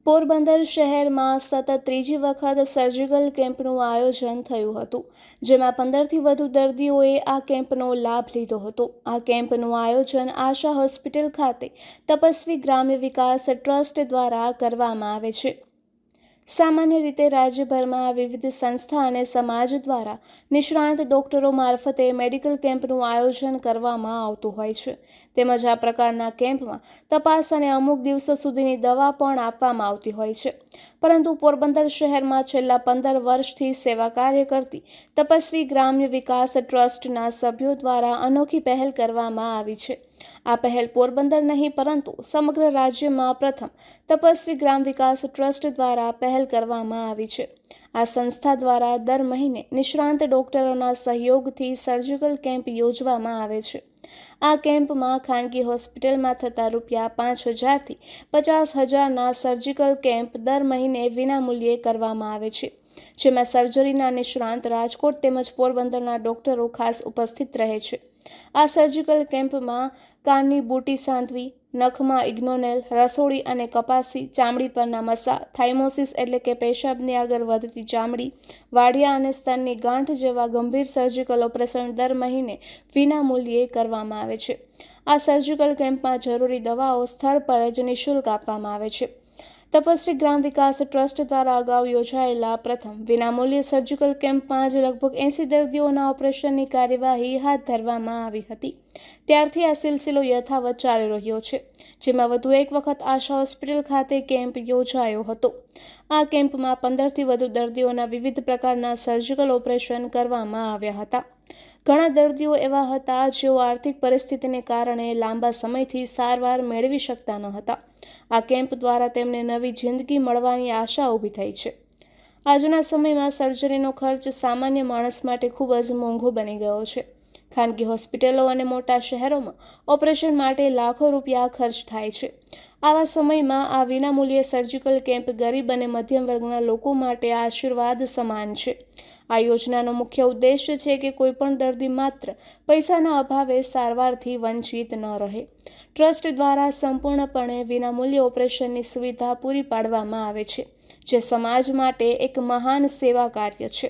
પોરબંદર શહેરમાં સતત ત્રીજી વખત સર્જિકલ કેમ્પનું આયોજન થયું હતું, જેમાં 15થી વધુ દર્દીઓએ આ કેમ્પનો લાભ લીધો હતો. આ કેમ્પનું આયોજન આશા હોસ્પિટલ ખાતે તપસ્વી ગ્રામ્ય વિકાસ ટ્રસ્ટ દ્વારા કરવામાં આવે છે. સામાન્ય રીતે રાજ્યભરમાં વિવિધ સંસ્થા અને સમાજ દ્વારા નિષ્ણાત ડોક્ટરો મારફતે મેડિકલ કેમ્પનું આયોજન કરવામાં આવતું હોય છે. તેમજ આ પ્રકારના કેમ્પમાં તપાસ અને અમુક દિવસો સુધીની દવા પણ આપવામાં આવતી હોય છે. પરંતુ પોરબંદર શહેરમાં છેલ્લા 15 વર્ષથી સેવા કાર્ય કરતી તપસ્વી ગ્રામ્ય વિકાસ ટ્રસ્ટના સભ્યો દ્વારા અનોખી પહેલ કરવામાં આવી છે. આ પહેલ પોરબંદર નહીં પરંતુ સમગ્ર રાજ્યમાં પ્રથમ તપસ્વી ગ્રામ વિકાસ ટ્રસ્ટ દ્વારા પહેલ કરવામાં આવી છે. આ સંસ્થા દ્વારા દર મહિને નિષ્ણાંત ડોક્ટરોના સહયોગથી સર્જિકલ કેમ્પ યોજવામાં આવે છે. આ કેમ્પમાં ખાનગી હોસ્પિટલમાં થતા ₹5,000થી 50,000ના સર્જિકલ કેમ્પ દર મહિને વિનામૂલ્યે કરવામાં આવે છે, જેમાં સર્જરીના નિષ્ણાંત રાજકોટ તેમજ પોરબંદરના ડોક્ટરો ખાસ ઉપસ્થિત રહે છે. આ સર્જિકલ કેમ્પમાં કાનની બુટી સાંધવી, નખમાં ઇગ્નોનેલ, રસોળી અને કપાસી, ચામડી પરના મસા, થાઇમોસિસ એટલે કે પેશાબની આગળ વધતી ચામડી, વાડિયા અને સ્તનની ગાંઠ જેવા ગંભીર સર્જિકલ ઓપરેશન દર મહિને વિનામૂલ્યે કરવામાં આવે છે. આ સર્જિકલ કેમ્પમાં જરૂરી દવાઓ સ્થળ પર જ નિઃશુલ્ક આપવામાં આવે છે. તપસ્વી ગ્રામ વિકાસ ટ્રસ્ટ દ્વારા અગાઉ યોજાયેલા પ્રથમ વિનામૂલ્ય સર્જિકલ કેમ્પમાં જ લગભગ 80 દર્દીઓના ઓપરેશનની કાર્યવાહી હાથ ધરવામાં આવી હતી. ત્યારથી આ સિલસિલો યથાવત ચાલી રહ્યો છે, જેમાં વધુ એક વખત આશા હોસ્પિટલ ખાતે કેમ્પ યોજાયો હતો. આ કેમ્પમાં 15થી વધુ દર્દીઓના વિવિધ પ્રકારના સર્જિકલ ઓપરેશન કરવામાં આવ્યા હતા. ઘણા દર્દીઓ એવા હતા જેઓ આર્થિક પરિસ્થિતિને કારણે લાંબા સમયથી સારવાર મેળવી શકતા ન હતા. આ કેમ્પ દ્વારા તેમને નવી જિંદગી મળવાની આશા ઊભી થઈ છે. આજના સમયમાં સર્જરીનો ખર્ચ સામાન્ય માણસ માટે ખૂબ જ મોંઘો બની ગયો છે. ખાનગી હોસ્પિટલો અને મોટા શહેરોમાં ઓપરેશન માટે લાખો રૂપિયા ખર્ચ થાય છે. આવા સમયમાં આ વિનામૂલ્ય સર્જિકલ કેમ્પ ગરીબ અને મધ્યમ વર્ગના લોકો માટે આશીર્વાદ સમાન છે. આ યોજનાનો મુખ્ય ઉદ્દેશ્ય છે કે કોઈપણ દર્દી માત્ર પૈસાના અભાવે સારવારથી વંચિત ન રહે. ટ્રસ્ટ દ્વારા સંપૂર્ણપણે વિનામૂલ્ય ઓપરેશનની સુવિધા પૂરી પાડવામાં આવે છે, જે સમાજ માટે એક મહાન સેવા કાર્ય છે.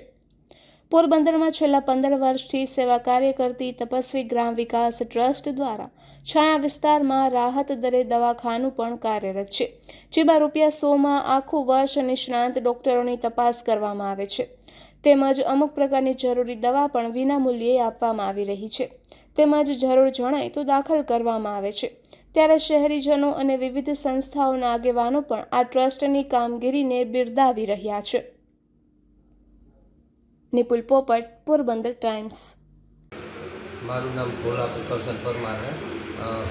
પોરબંદરમાં છેલ્લા 15 વર્ષથી સેવા કાર્ય કરતી તપસ્વી ગ્રામ વિકાસ ટ્રસ્ટ દ્વારા છાયા વિસ્તારમાં રાહત દરે દવાખાનું પણ કાર્યરત છે, જેમાં ₹100માં આખું વર્ષ નિષ્ણાંત ડોક્ટરોની તપાસ કરવામાં આવે છે. તેમજ અમુક પ્રકારની જરૂરી દવા પણ વિનામૂલ્યે આપવામાં આવી રહી છે. તેમજ જરૂર જણાય તો દાખલ કરવામાં આવે છે. ત્યારે શહેરીજનો અને વિવિધ સંસ્થાઓના આગેવાનો પણ આ ટ્રસ્ટની કામગીરીને બિરદાવી રહ્યા છે. નિપુલ પોપટ, પોરબંદર ટાઈમ્સ. મારું નામ ભોલા કરશન પરમાર છે.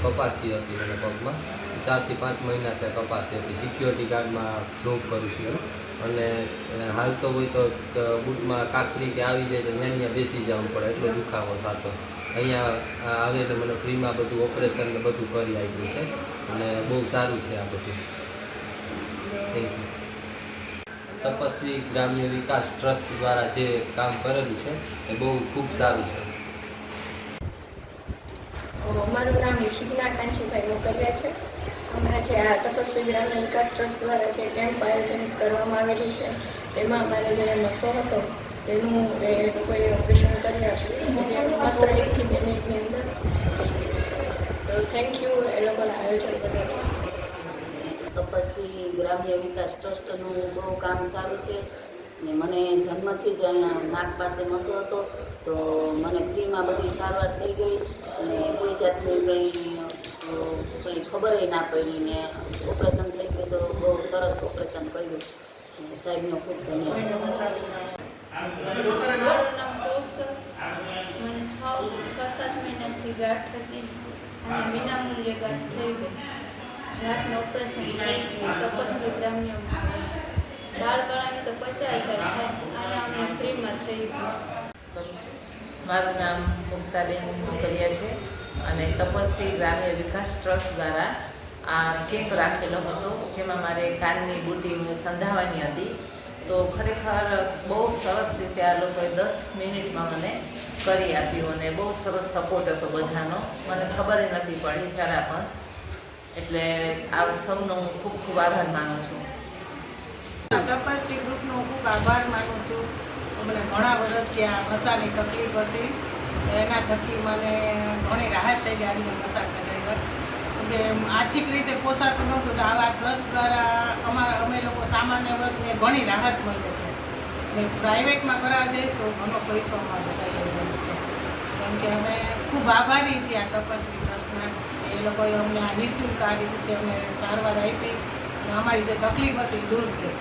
કપાસી હતી મને પગમાં 4 થી 5 મહિના ત્યાં કપાસી હતી. સિક્યોરિટી ગાર્ડમાં જોબ કરું છું અને હાલતો હોય તો બૂટમાં કાકરી કે આવી જાય તો ત્યાં બેસી જવું પડે, એટલો દુખાવો થતો. અહીંયા આવે તો મને ફ્રીમાં બધું ઓપરેશન ને બધું કરી આપ્યું છે અને બહુ સારું છે આ બધું. Thank you. તપસ્વી ગ્રામ્ય વિકાસ ટ્રસ્ટ દ્વારા જે કામ કરેલું છે એ બહુ ખૂબ સારું છે. મારું નામ શિગ્ના કાંચીભાઈ મોકલ્યા છે. હમણાં જે આ તપસ્વી ગ્રામ્ય વિકાસ ટ્રસ્ટ દ્વારા જે કેમ્પ આયોજન કરવામાં આવેલું છે તેમાં અમારે જે નસો હતો તેનું એ લોકોએ ઓપરેશન કરી આપ્યું, જે માત્ર 1 થી 2 મિનિટની અંદર થઈ ગયું છે. તો થેન્ક યુ એ લોકોના આયોજન બદલ. તપસ્વી ગ્રામ્ય વિકાસ ટ્રસ્ટનું બહુ કામ સારું છે ને મને જન્મથી જ અહીંયા નાક પાસે મસો હતો તો મને ફ્રીમાં બધી સારવાર થઈ ગઈ અને કોઈ જાતની કંઈ ખબર ના પડી ને ઓપરેશન થઈ ગયું તો બહુ સરસ ઓપરેશન કર્યું. સાહેબનો ખૂબ ધન્યવાદ. મારું નામ કૌશલ. મને 6-7 મહિનાથી ગાંઠ હતી અને વિનામૂલ્યે ગાંઠ થઈ ગઈ. ગાંઠનું ઓપરેશન થઈ ગયું. તપસ્વી ગ્રામ્ય બાળ કરાવીએ તો 50,000 થાય, અહીંયા અમને ફ્રીમાં થઈ ગયું. મારું નામ મુક્તાબેન મોકલ્યા છે અને તપસ્વી ગ્રામ્ય વિકાસ ટ્રસ્ટ દ્વારા આ કેમ્પ રાખેલો હતો, જેમાં મારે કાનની બુટી સંધાવવાની હતી. તો ખરેખર બહુ સરસ રીતે આ લોકોએ 10 મિનિટમાં મને કરી આપ્યું અને બહુ સરસ સપોર્ટ હતો બધાનો. મને ખબર નથી પડી જરા પણ. એટલે આ સૌનો હું ખૂબ ખૂબ આભાર માનું છું. તપસ્વી ગ્રુપનો ખૂબ આભાર માનું છું. મને ઘણા વર્ષથી આ મસાની તકલીફ હતી, એના થકી મને ઘણી રાહત થઈ ગઈ. આજે મેં મસા કઢાવ્યા કે આર્થિક રીતે પોસાતું નહોતું, તો આવા ટ્રસ્ટ દ્વારા અમે લોકો સામાન્ય વર્ગને ઘણી રાહત મળે છે. અને પ્રાઇવેટમાં કરાવવા જઈશ તો ઘણો પૈસો અમારો ચાલ્યો જાય છે. કેમ કે અમે ખૂબ આભારી છીએ આ તપસ્વી ટ્રસ્ટના. એ લોકોએ અમને આ નિઃશુલ્ક આ રીતે અમને સારવાર આપી અને અમારી જે તકલીફ હતી દૂર થઈ.